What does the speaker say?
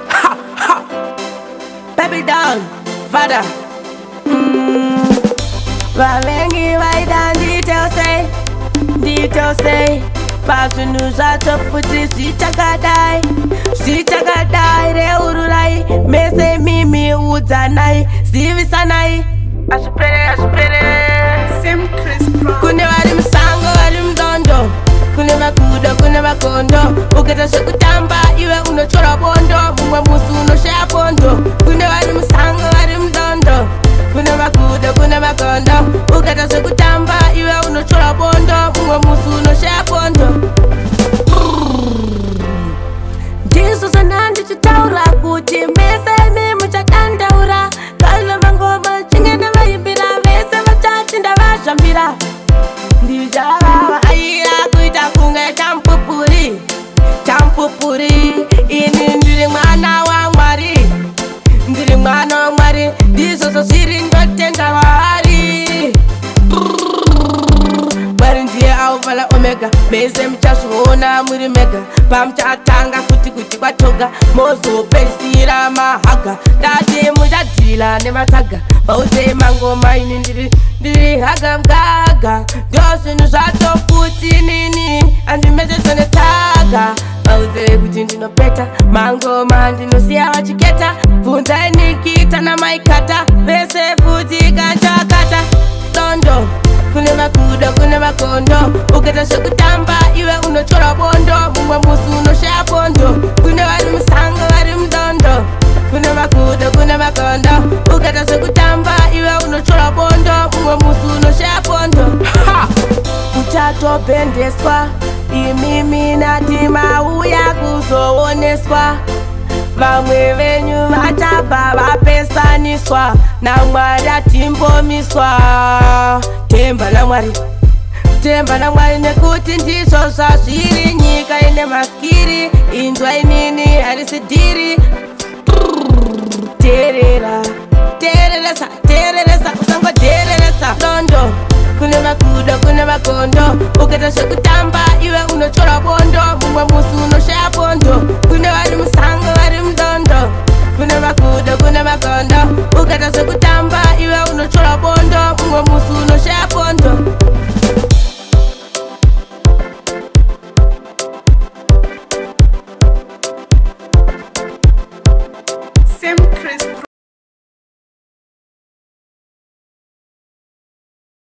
Ha ha. Baby down, father. Valengi vaida detail say Pasu nusa tofuti sichakadai reurulai mese mimi udzanai zivisanai ashipere Sim Chris Brown. kune vari musango vari mudondo kune makudo kune makondo uketa zvekutamba iwe unochora bondo mumwe musi unoshaya bondo kune vari musango vari mudondo kune makudo kune makondo uketa zvekutamba iwe unochora bondo mumwe musi unoshaya bondo ndizvo zvandandichitaura kuti mese imi muchadandaura kana mangoma chingene vaimbira vese vatati ndavazvambira ndichavavaira kuita kunge champupuri ini ndiri mwana wamwari ndiri mwana wamwari ndizvo zvozviri ndotenda vari mwari ndiye alfa naomega mese muchazviona muri mega pamuchatanga futi kuti kwatoga mozopedzisira mahaga dati muchadhila nematsaga pautei mangoma ini ndiri haga mgaga ndo zvinhu zvacho futi nini andimezezvo netsaga pautei kuti ndinopeta mangoma ndinosiya vachiketa bvunzai nikita namaikata vese futi kanchakata dondo kune makudo kune makondo uketa zvekutamba iwe unochora bondo mumwe musi unoshaya bondo kune vari musango vari mudondo kune makudo kune makondo uketa zvekutamba iwe unochora bondo mumwe musi unoshaya bondo uchatopendeswa imimi nati mauya kuzooneswa vamwe venyu vachabva vapesaniswa namwari atimbomiswa temba namwari nekuti ndizvo zvazviri nyika ine maskiri inzwa inini harisidhiri tereresa usangodhereresa dondo kune makudo kune makondo uketa zvekutamba iwe unochora bondo mumwe musi unoshaya bondo kune vari musango vari mudondo kune makudo kune makondo uketa zvekutamba iwe unochora bondo mumwe musi unoshaya